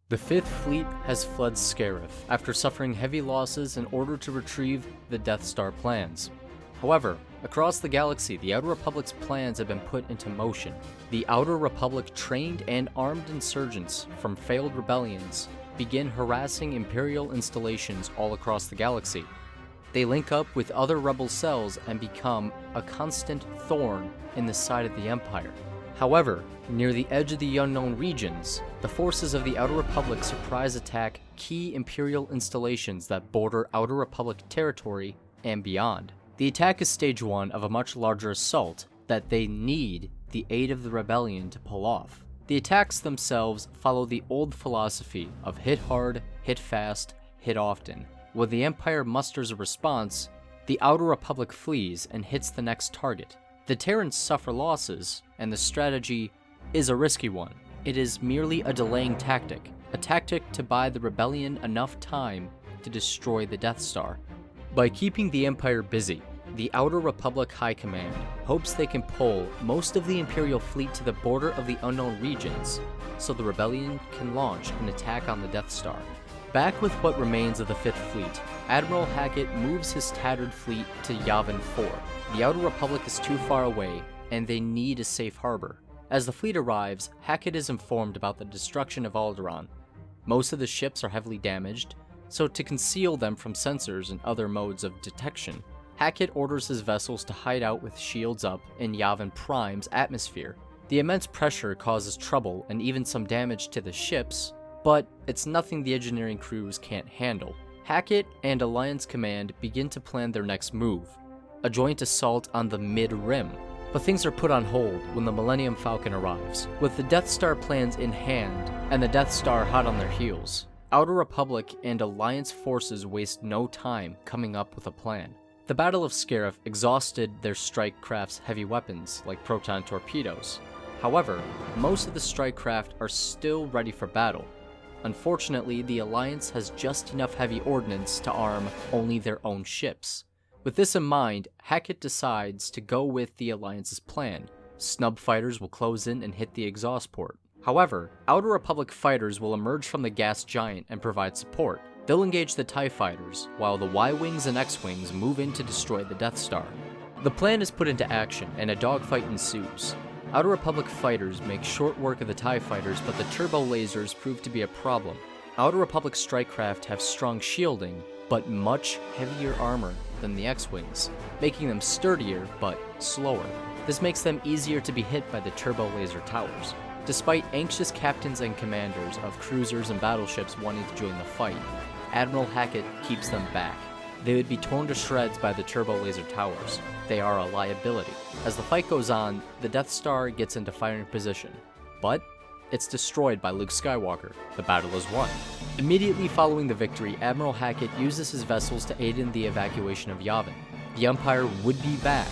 The Fifth Fleet has fled Scarif after suffering heavy losses in order to retrieve the Death Star plans. However, across the galaxy, the Outer Republic's plans have been put into motion. The Outer Republic trained and armed insurgents from failed rebellions begin harassing Imperial installations all across the galaxy. They link up with other rebel cells and become a constant thorn in the side of the Empire. However, near the edge of the unknown regions, the forces of the Outer Republic surprise attack key Imperial installations that border Outer Republic territory and beyond. The attack is stage 1 of a much larger assault that they need the aid of the rebellion to pull off. The attacks themselves follow the old philosophy of hit hard, hit fast, hit often. When the Empire musters a response, the Outer Republic flees and hits the next target. The Terrans suffer losses, and the strategy is a risky one. It is merely a delaying tactic, a tactic to buy the rebellion enough time to destroy the Death Star. By keeping the Empire busy, the Outer Republic High Command hopes they can pull most of the Imperial fleet to the border of the unknown regions, so the rebellion can launch an attack on the Death Star. Back with what remains of the Fifth Fleet, Admiral Hackett moves his tattered fleet to Yavin 4. The Outer Republic is too far away, and they need a safe harbor. As the fleet arrives, Hackett is informed about the destruction of Alderaan. Most of the ships are heavily damaged, so to conceal them from sensors and other modes of detection, Hackett orders his vessels to hide out with shields up in Yavin Prime's atmosphere. The immense pressure causes trouble and even some damage to the ships, but it's nothing the engineering crews can't handle. Hackett and Alliance Command begin to plan their next move, a joint assault on the Mid-Rim. But things are put on hold when the Millennium Falcon arrives. With the Death Star plans in hand, and the Death Star hot on their heels, Outer Republic and Alliance forces waste no time coming up with a plan. The Battle of Scarif exhausted their strike craft's heavy weapons, like proton torpedoes. However, most of the strike craft are still ready for battle. Unfortunately, the Alliance has just enough heavy ordnance to arm only their own ships. With this in mind, Hackett decides to go with the Alliance's plan. Snub fighters will close in and hit the exhaust port. However, Outer Republic fighters will emerge from the gas giant and provide support. They'll engage the TIE fighters, while the Y-Wings and X-Wings move in to destroy the Death Star. The plan is put into action, and a dogfight ensues. Outer Republic fighters make short work of the TIE fighters, but the turbo lasers prove to be a problem. Outer Republic strike craft have strong shielding, but much heavier armor than the X-Wings, making them sturdier but slower. This makes them easier to be hit by the turbo laser towers. Despite anxious captains and commanders of cruisers and battleships wanting to join the fight, Admiral Hackett keeps them back. They would be torn to shreds by the turbo laser towers. They are a liability. As the fight goes on, the Death Star gets into firing position, but it's destroyed by Luke Skywalker. The battle is won. Immediately following the victory, Admiral Hackett uses his vessels to aid in the evacuation of Yavin. The Empire would be back,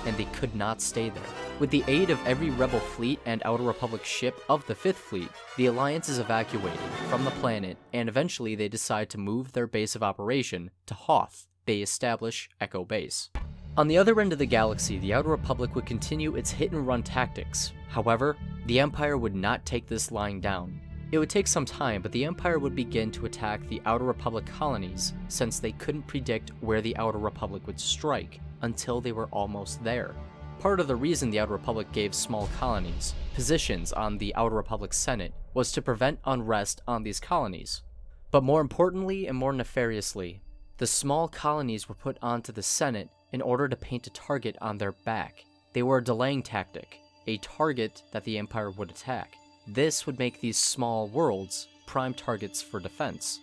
and they could not stay there. With the aid of every rebel fleet and Outer Republic ship of the Fifth Fleet, the Alliance is evacuated from the planet, and eventually they decide to move their base of operation to Hoth. They establish Echo Base. On the other end of the galaxy, the Outer Republic would continue its hit-and-run tactics. However, the Empire would not take this lying down. It would take some time, but the Empire would begin to attack the Outer Republic colonies, since they couldn't predict where the Outer Republic would strike until they were almost there. Part of the reason the Outer Republic gave small colonies positions on the Outer Republic Senate was to prevent unrest on these colonies. But more importantly and more nefariously, the small colonies were put onto the Senate in order to paint a target on their back. They were a delaying tactic, a target that the Empire would attack. This would make these small worlds prime targets for defense.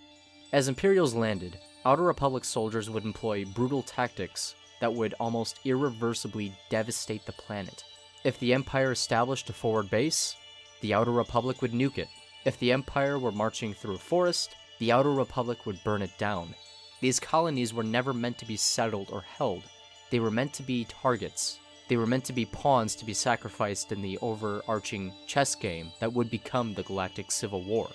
As Imperials landed, Outer Republic soldiers would employ brutal tactics that would almost irreversibly devastate the planet. If the Empire established a forward base, the Outer Republic would nuke it. If the Empire were marching through a forest, the Outer Republic would burn it down. These colonies were never meant to be settled or held. They were meant to be targets. They were meant to be pawns to be sacrificed in the overarching chess game that would become the Galactic Civil War.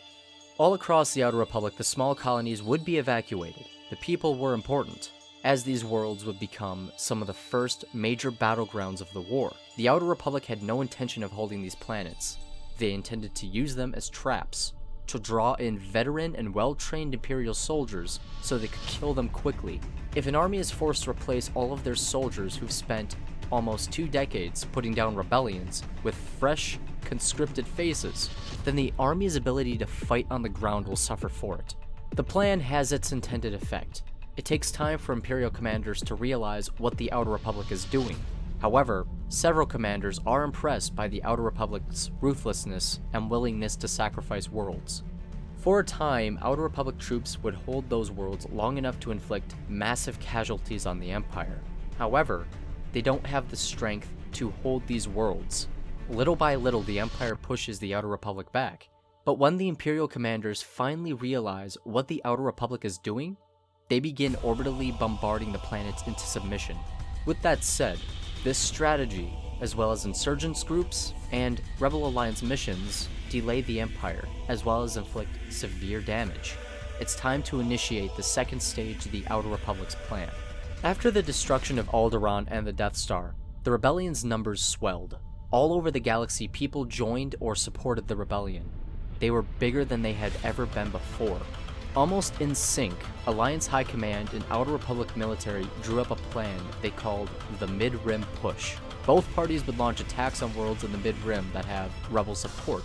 All across the Outer Republic, the small colonies would be evacuated. The people were important, as these worlds would become some of the first major battlegrounds of the war. The Outer Republic had no intention of holding these planets. They intended to use them as traps. to draw in veteran and well-trained Imperial soldiers so they could kill them quickly. If an army is forced to replace all of their soldiers who've spent almost 2 decades putting down rebellions with fresh, conscripted faces, then the army's ability to fight on the ground will suffer for it. The plan has its intended effect. It takes time for Imperial commanders to realize what the Outer Republic is doing. However, several commanders are impressed by the Outer Republic's ruthlessness and willingness to sacrifice worlds. For a time, Outer Republic troops would hold those worlds long enough to inflict massive casualties on the Empire. However, they don't have the strength to hold these worlds. Little by little, the Empire pushes the Outer Republic back. But when the Imperial commanders finally realize what the Outer Republic is doing, they begin orbitally bombarding the planets into submission. With that said, this strategy, as well as insurgents groups and Rebel Alliance missions, delay the Empire, as well as inflict severe damage. It's time to initiate the second stage of the Outer Republic's plan. After the destruction of Alderaan and the Death Star, the rebellion's numbers swelled. All over the galaxy, people joined or supported the rebellion. They were bigger than they had ever been before. Almost in sync, Alliance High Command and Outer Republic military drew up a plan they called the Mid-Rim Push. Both parties would launch attacks on worlds in the Mid-Rim that have Rebel support,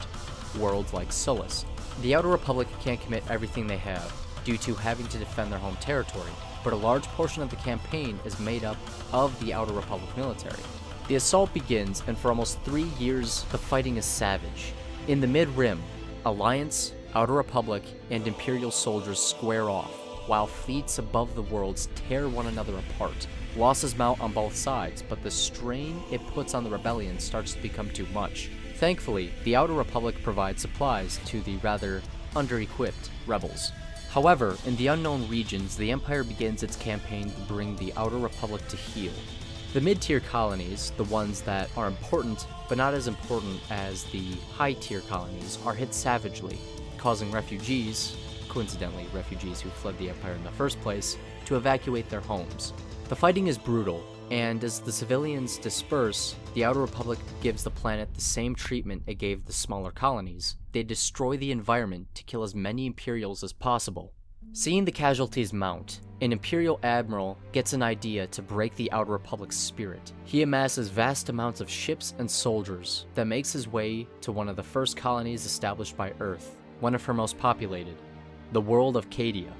worlds like Sullus. The Outer Republic can't commit everything they have, due to having to defend their home territory, but a large portion of the campaign is made up of the Outer Republic military. The assault begins, and for almost 3 years, the fighting is savage. In the Mid-Rim, Alliance, Outer Republic, and Imperial soldiers square off, while fleets above the worlds tear one another apart. Losses mount on both sides, but the strain it puts on the rebellion starts to become too much. Thankfully, the Outer Republic provides supplies to the rather under-equipped rebels. However, in the unknown regions, the Empire begins its campaign to bring the Outer Republic to heel. The mid-tier colonies, the ones that are important but not as important as the high-tier colonies, are hit savagely, causing refugees, coincidentally refugees who fled the Empire in the first place, to evacuate their homes. The fighting is brutal, and as the civilians disperse, the Outer Republic gives the planet the same treatment it gave the smaller colonies. They destroy the environment to kill as many Imperials as possible. Seeing the casualties mount, an Imperial admiral gets an idea to break the Outer Republic's spirit. He amasses vast amounts of ships and soldiers, then makes his way to one of the first colonies established by Earth, one of her most populated, the world of Cadia.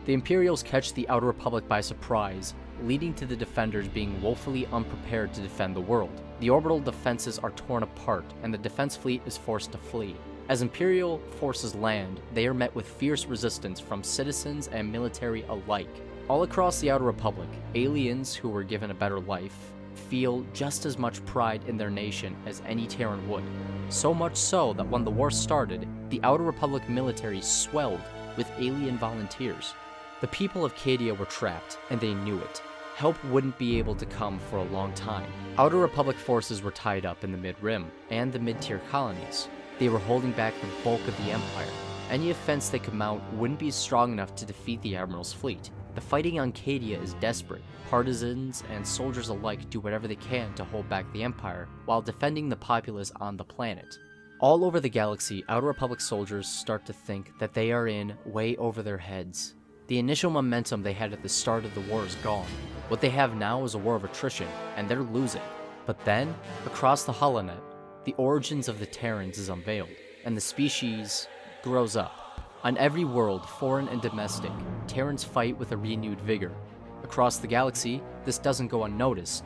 The Imperials catch the Outer Republic by surprise, leading to the defenders being woefully unprepared to defend the world. The orbital defenses are torn apart, and the defense fleet is forced to flee. As Imperial forces land, they are met with fierce resistance from citizens and military alike. All across the Outer Republic, aliens who were given a better life feel just as much pride in their nation as any Terran would. So much so that when the war started, the Outer Republic military swelled with alien volunteers. The people of Cadia were trapped, and they knew it. Help wouldn't be able to come for a long time. Outer Republic forces were tied up in the Mid-Rim and the mid-tier colonies. They were holding back the bulk of the Empire. Any offense they could mount wouldn't be strong enough to defeat the Admiral's fleet. The fighting on Cadia is desperate. Partisans and soldiers alike do whatever they can to hold back the Empire, while defending the populace on the planet. All over the galaxy, Outer Republic soldiers start to think that they are in way over their heads. The initial momentum they had at the start of the war is gone. What they have now is a war of attrition, and they're losing. But then, across the holonet, the origins of the Terrans is unveiled, and the species grows up. On every world, foreign and domestic, Terrans fight with a renewed vigor. Across the galaxy, this doesn't go unnoticed.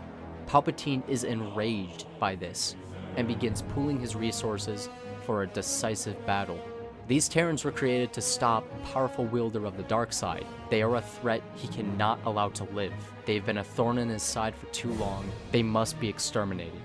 Palpatine is enraged by this, and begins pooling his resources for a decisive battle. These Terrans were created to stop a powerful wielder of the dark side. They are a threat he cannot allow to live. They've been a thorn in his side for too long. They must be exterminated.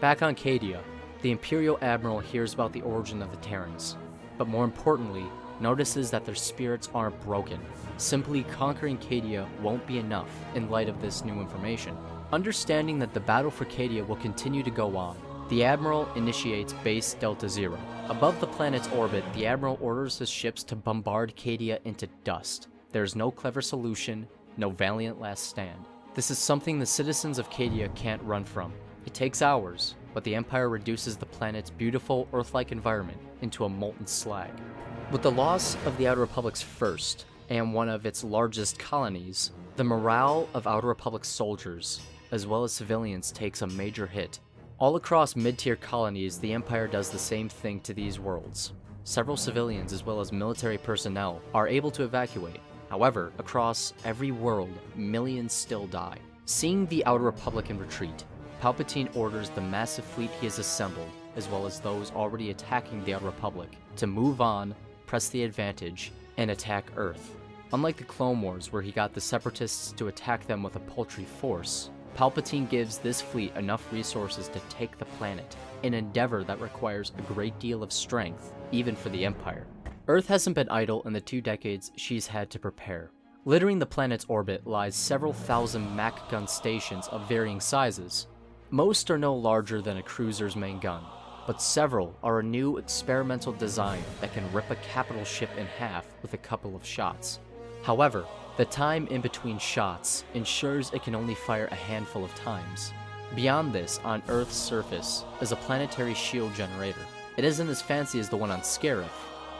Back on Cadia, the Imperial Admiral hears about the origin of the Terrans, but more importantly, notices that their spirits aren't broken. Simply conquering Cadia won't be enough in light of this new information. Understanding that the battle for Cadia will continue to go on, the Admiral initiates Base Delta Zero. Above the planet's orbit, the Admiral orders his ships to bombard Cadia into dust. There is no clever solution, no valiant last stand. This is something the citizens of Cadia can't run from. It takes hours, but the Empire reduces the planet's beautiful Earth-like environment into a molten slag. With the loss of the Outer Republic's first, and one of its largest colonies, the morale of Outer Republic soldiers, as well as civilians, takes a major hit. All across mid-tier colonies, the Empire does the same thing to these worlds. Several civilians as well as military personnel are able to evacuate. However, across every world, millions still die. Seeing the Outer Republic in retreat, Palpatine orders the massive fleet he has assembled, as well as those already attacking the Outer Republic, to move on, press the advantage, and attack Earth. Unlike the Clone Wars, where he got the Separatists to attack them with a paltry force, Palpatine gives this fleet enough resources to take the planet, an endeavor that requires a great deal of strength, even for the Empire. Earth hasn't been idle in the 2 decades she's had to prepare. Littering the planet's orbit lies several thousand Mac gun stations of varying sizes. Most are no larger than a cruiser's main gun, but several are a new experimental design that can rip a capital ship in half with a couple of shots. However, the time in between shots ensures it can only fire a handful of times. Beyond this, on Earth's surface, is a planetary shield generator. It isn't as fancy as the one on Scarif,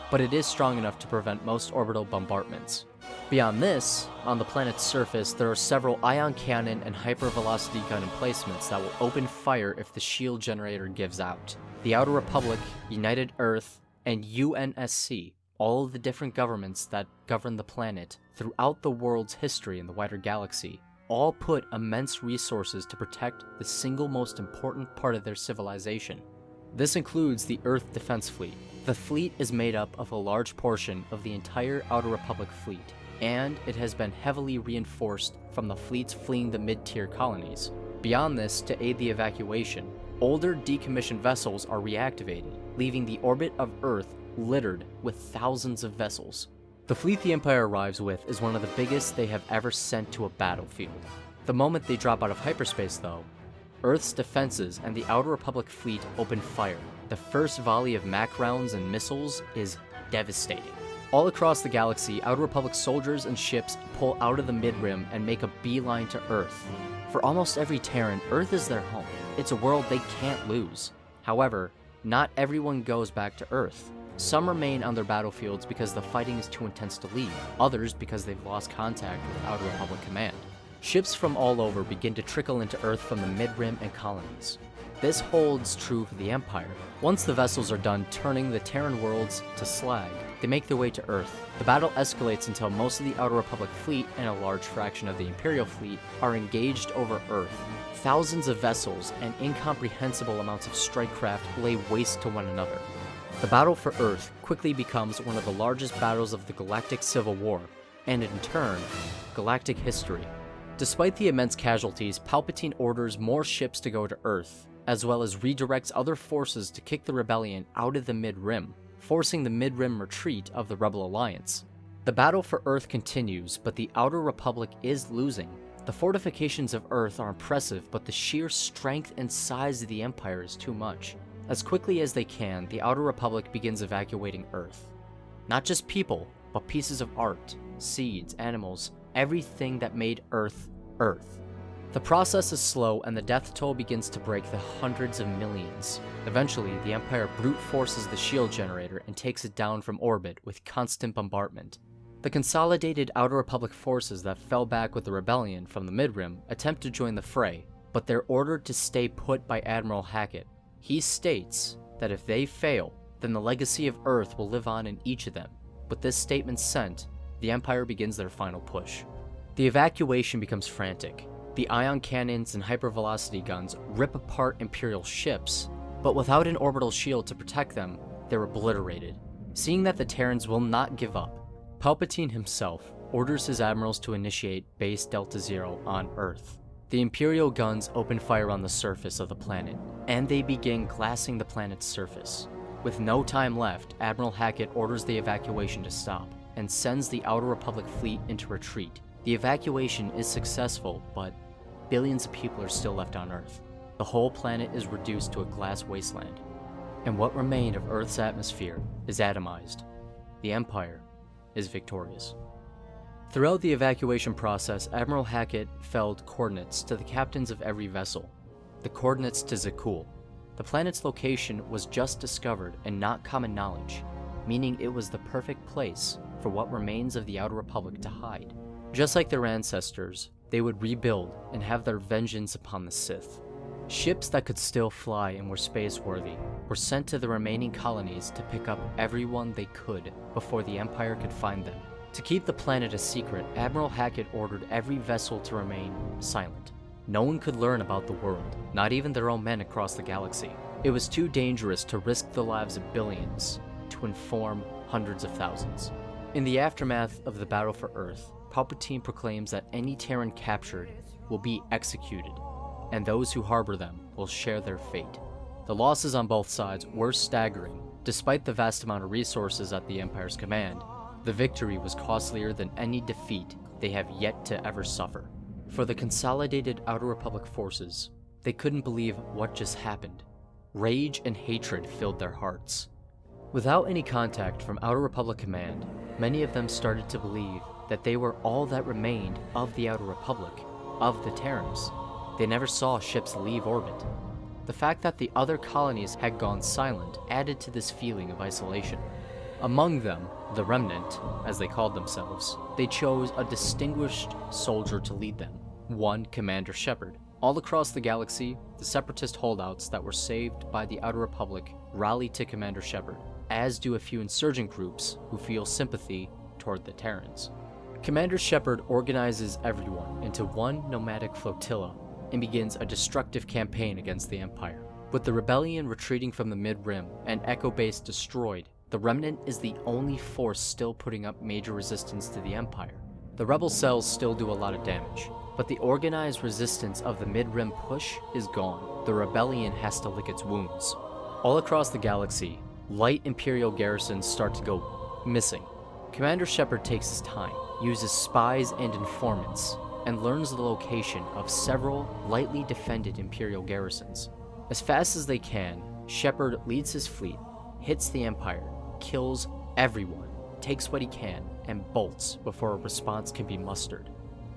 but it is strong enough to prevent most orbital bombardments. Beyond this, on the planet's surface, there are several ion cannon and hypervelocity gun emplacements that will open fire if the shield generator gives out. The Outer Republic, United Earth, and UNSC, all of the different governments that govern the planet throughout the world's history in the wider galaxy, all put immense resources to protect the single most important part of their civilization. This includes the Earth Defense Fleet. The fleet is made up of a large portion of the entire Outer Republic fleet, and it has been heavily reinforced from the fleets fleeing the mid-tier colonies. Beyond this, to aid the evacuation, older decommissioned vessels are reactivated, leaving the orbit of Earth littered with thousands of vessels. The fleet the Empire arrives with is one of the biggest they have ever sent to a battlefield. The moment they drop out of hyperspace, though, Earth's defenses and the Outer Republic fleet open fire. The first volley of Mac rounds and missiles is devastating. All across the galaxy, Outer Republic soldiers and ships pull out of the mid-rim and make a beeline to Earth. For almost every Terran, Earth is their home. It's a world they can't lose. However, not everyone goes back to Earth. Some remain on their battlefields because the fighting is too intense to leave, others because they've lost contact with Outer Republic command. Ships from all over begin to trickle into Earth from the mid-rim and colonies. This holds true for the Empire. Once the vessels are done turning the Terran worlds to slag, they make their way to Earth. The battle escalates until most of the Outer Republic fleet and a large fraction of the Imperial fleet are engaged over Earth. Thousands of vessels and incomprehensible amounts of strike craft lay waste to one another. The battle for Earth quickly becomes one of the largest battles of the Galactic Civil War, and in turn, Galactic history. Despite the immense casualties, Palpatine orders more ships to go to Earth, as well as redirects other forces to kick the rebellion out of the mid-rim, forcing the mid-rim retreat of the Rebel Alliance. The battle for Earth continues, but the Outer Republic is losing. The fortifications of Earth are impressive, but the sheer strength and size of the Empire is too much. As quickly as they can, the Outer Republic begins evacuating Earth. Not just people, but pieces of art, seeds, animals, everything that made Earth, Earth. The process is slow and the death toll begins to break the hundreds of millions. Eventually, the Empire brute forces the shield generator and takes it down from orbit with constant bombardment. The consolidated Outer Republic forces that fell back with the rebellion from the mid-rim attempt to join the fray, but they're ordered to stay put by Admiral Hackett. He states that if they fail, then the legacy of Earth will live on in each of them. With this statement sent, the Empire begins their final push. The evacuation becomes frantic. The ion cannons and hypervelocity guns rip apart Imperial ships, but without an orbital shield to protect them, they're obliterated. Seeing that the Terrans will not give up, Palpatine himself orders his admirals to initiate Base Delta Zero on Earth. The Imperial guns open fire on the surface of the planet, and they begin glassing the planet's surface. With no time left, Admiral Hackett orders the evacuation to stop, and sends the Outer Republic fleet into retreat. The evacuation is successful, but billions of people are still left on Earth. The whole planet is reduced to a glass wasteland, and what remained of Earth's atmosphere is atomized. The Empire is victorious. Throughout the evacuation process, Admiral Hackett felled coordinates to the captains of every vessel. The coordinates to Zakul. The planet's location was just discovered and not common knowledge. meaning it was the perfect place for what remains of the Outer Republic to hide. Just like their ancestors, they would rebuild and have their vengeance upon the Sith. Ships that could still fly and were space-worthy were sent to the remaining colonies to pick up everyone they could before the Empire could find them. To keep the planet a secret, Admiral Hackett ordered every vessel to remain silent. No one could learn about the world, not even their own men across the galaxy. It was too dangerous to risk the lives of billions to inform hundreds of thousands. In the aftermath of the battle for Earth, Palpatine proclaims that any Terran captured will be executed, and those who harbor them will share their fate. The losses on both sides were staggering. Despite the vast amount of resources at the Empire's command, the victory was costlier than any defeat they have yet to ever suffer. For the consolidated Outer Republic forces, they couldn't believe what just happened. Rage and hatred filled their hearts. Without any contact from Outer Republic command, many of them started to believe that they were all that remained of the Outer Republic, of the Terrans. They never saw ships leave orbit. The fact that the other colonies had gone silent added to this feeling of isolation. Among them, the Remnant, as they called themselves, they chose a distinguished soldier to lead them, one Commander Shepard. All across the galaxy, the Separatist holdouts that were saved by the Outer Republic rally to Commander Shepard, as do a few insurgent groups who feel sympathy toward the Terrans. Commander Shepard organizes everyone into one nomadic flotilla and begins a destructive campaign against the Empire. With the rebellion retreating from the Mid-Rim and Echo Base destroyed, the Remnant is the only force still putting up major resistance to the Empire. The rebel cells still do a lot of damage, but the organized resistance of the Mid-Rim push is gone. The rebellion has to lick its wounds. All across the galaxy, light Imperial garrisons start to go missing. Commander Shepard takes his time, uses spies and informants, and learns the location of several lightly defended Imperial garrisons. As fast as they can, Shepard leads his fleet, hits the Empire, kills everyone, takes what he can, and bolts before a response can be mustered.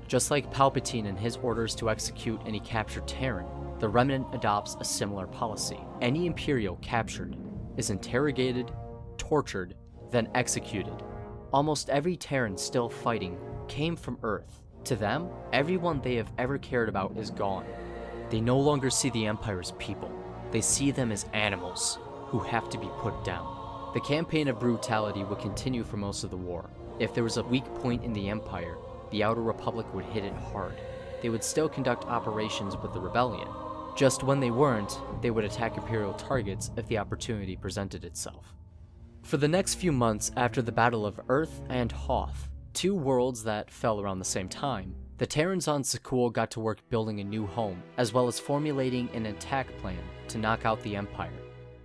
Just like Palpatine and his orders to execute any captured Terran, the Remnant adopts a similar policy. Any Imperial captured is interrogated, tortured, then executed. Almost every Terran still fighting came from Earth. To them, everyone they have ever cared about is gone. They no longer see the Empire as people. They see them as animals who have to be put down. The campaign of brutality would continue for most of the war. If there was a weak point in the Empire, the Outer Republic would hit it hard. They would still conduct operations with the rebellion. Just when they weren't, they would attack Imperial targets if the opportunity presented itself. For the next few months after the Battle of Earth and Hoth, two worlds that fell around the same time, the Terrans on Zakuul got to work building a new home, as well as formulating an attack plan to knock out the Empire.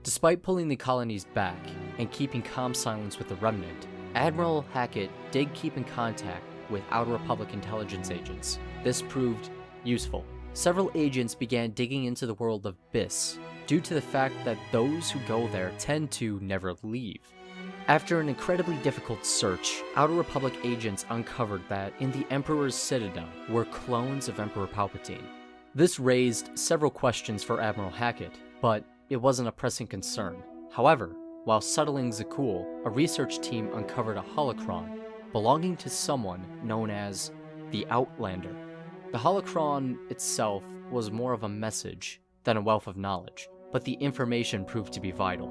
Despite pulling the colonies back and keeping calm silence with the Remnant, Admiral Hackett did keep in contact with Outer Republic intelligence agents. This proved useful. Several agents began digging into the world of Biss, due to the fact that those who go there tend to never leave. After an incredibly difficult search, Outer Republic agents uncovered that in the Emperor's Citadel were clones of Emperor Palpatine. This raised several questions for Admiral Hackett, but it wasn't a pressing concern. However, while settling Zakuul, a research team uncovered a holocron belonging to someone known as the Outlander. The holocron itself was more of a message than a wealth of knowledge, but the information proved to be vital.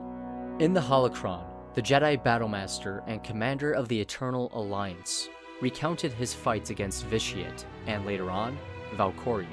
In the holocron, the Jedi Battlemaster and commander of the Eternal Alliance recounted his fights against Vitiate and later on, Valkorion.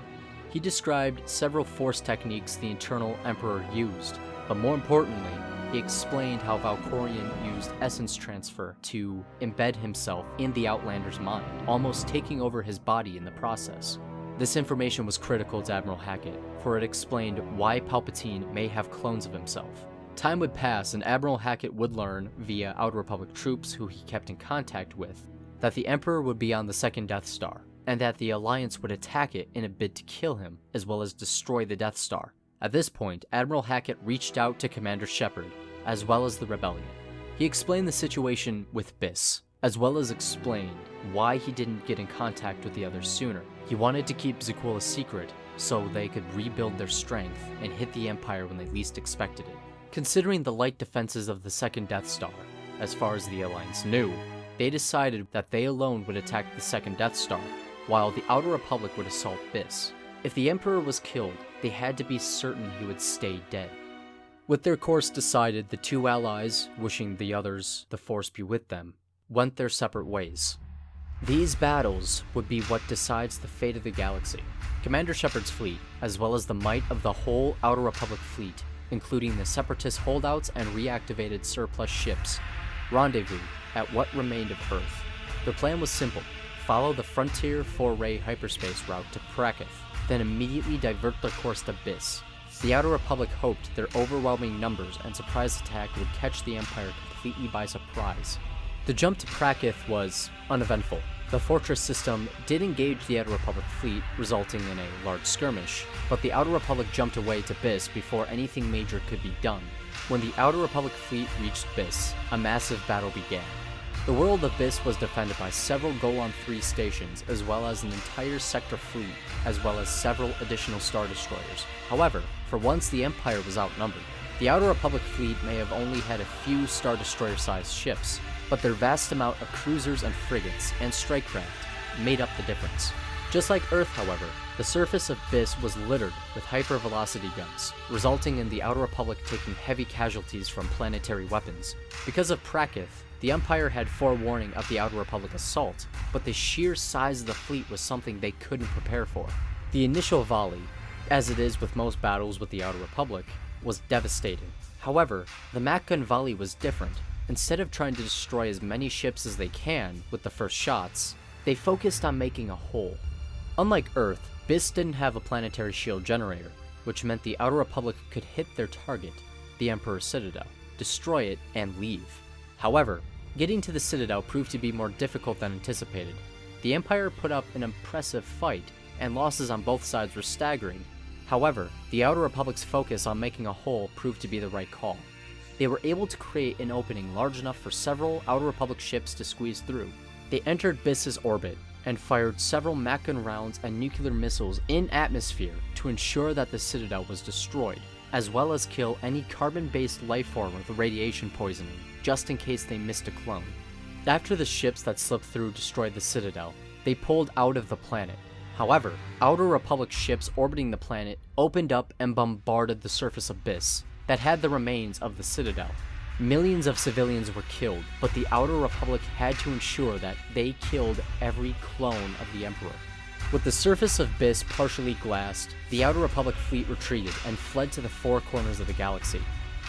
He described several force techniques the Eternal Emperor used, but more importantly, he explained how Valkorion used essence transfer to embed himself in the Outlander's mind, almost taking over his body in the process. This information was critical to Admiral Hackett, for it explained why Palpatine may have clones of himself. Time would pass and Admiral Hackett would learn, via Outer Republic troops who he kept in contact with, that the Emperor would be on the second Death Star, and that the Alliance would attack it in a bid to kill him, as well as destroy the Death Star. At this point, Admiral Hackett reached out to Commander Shepard, as well as the rebellion. He explained the situation with Biss, as well as explained why he didn't get in contact with the others sooner. He wanted to keep Zakuul a secret, so they could rebuild their strength and hit the Empire when they least expected it. Considering the light defenses of the second Death Star, as far as the Alliance knew, they decided that they alone would attack the second Death Star, while the Outer Republic would assault Biss. If the Emperor was killed, they had to be certain he would stay dead. With their course decided, the two allies, wishing the others the Force be with them, went their separate ways. These battles would be what decides the fate of the galaxy. Commander Shepard's fleet, as well as the might of the whole Outer Republic fleet, including the Separatist holdouts and reactivated surplus ships, rendezvoused at what remained of Earth. Their plan was simple: follow the Frontier 4-ray hyperspace route to Precursors, then immediately divert their course to Biss. The Outer Republic hoped their overwhelming numbers and surprise attack would catch the Empire completely by surprise. The jump to Precursors was uneventful. The fortress system did engage the Outer Republic fleet, resulting in a large skirmish, but the Outer Republic jumped away to Biss before anything major could be done. When the Outer Republic fleet reached Biss, a massive battle began. The world of Biss was defended by several Golem 3 stations, as well as an entire sector fleet, as well as several additional Star Destroyers. However, for once the Empire was outnumbered. The Outer Republic fleet may have only had a few Star Destroyer-sized ships, but their vast amount of cruisers and frigates and strike craft made up the difference. Just like Earth, however, the surface of Biss was littered with hypervelocity guns, resulting in the Outer Republic taking heavy casualties from planetary weapons. Because of Precursors, the Empire had forewarning of the Outer Republic assault, but the sheer size of the fleet was something they couldn't prepare for. The initial volley, as it is with most battles with the Outer Republic, was devastating. However, the Mach gun volley was different. Instead of trying to destroy as many ships as they can with the first shots, they focused on making a hole. Unlike Earth, Biss didn't have a planetary shield generator, which meant the Outer Republic could hit their target, the Emperor's Citadel, destroy it, and leave. However, getting to the Citadel proved to be more difficult than anticipated. The Empire put up an impressive fight, and losses on both sides were staggering. However, the Outer Republic's focus on making a hole proved to be the right call. They were able to create an opening large enough for several Outer Republic ships to squeeze through. They entered Biss's orbit and fired several Mach gun rounds and nuclear missiles in atmosphere to ensure that the Citadel was destroyed, as well as kill any carbon-based lifeform with radiation poisoning, just in case they missed a clone. After the ships that slipped through destroyed the Citadel, they pulled out of the planet. However, Outer Republic ships orbiting the planet opened up and bombarded the surface of Biss that had the remains of the Citadel. Millions of civilians were killed, but the Outer Republic had to ensure that they killed every clone of the Emperor. With the surface of Biss partially glassed, the Outer Republic fleet retreated and fled to the four corners of the galaxy.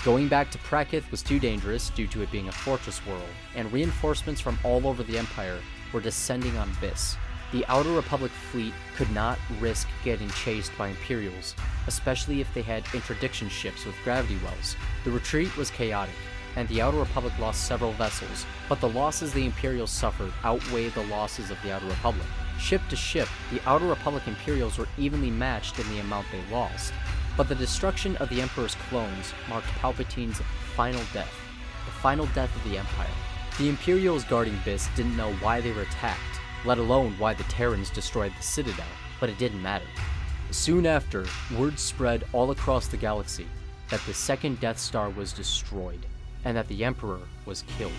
Going back to Precursors was too dangerous due to it being a fortress world, and reinforcements from all over the Empire were descending on Biss. The Outer Republic fleet could not risk getting chased by Imperials, especially if they had interdiction ships with gravity wells. The retreat was chaotic, and the Outer Republic lost several vessels, but the losses the Imperials suffered outweighed the losses of the Outer Republic. Ship to ship, the Outer Republic Imperials were evenly matched in the amount they lost, but the destruction of the Emperor's clones marked Palpatine's final death, the final death of the Empire. The Imperials guarding Biss didn't know why they were attacked, let alone why the Terrans destroyed the Citadel, but it didn't matter. Soon after, word spread all across the galaxy that the second Death Star was destroyed, and that the Emperor was killed.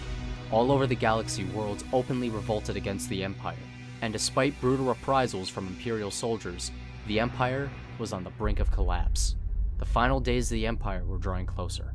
All over the galaxy, worlds openly revolted against the Empire, and despite brutal reprisals from Imperial soldiers, the Empire was on the brink of collapse. The final days of the Empire were drawing closer.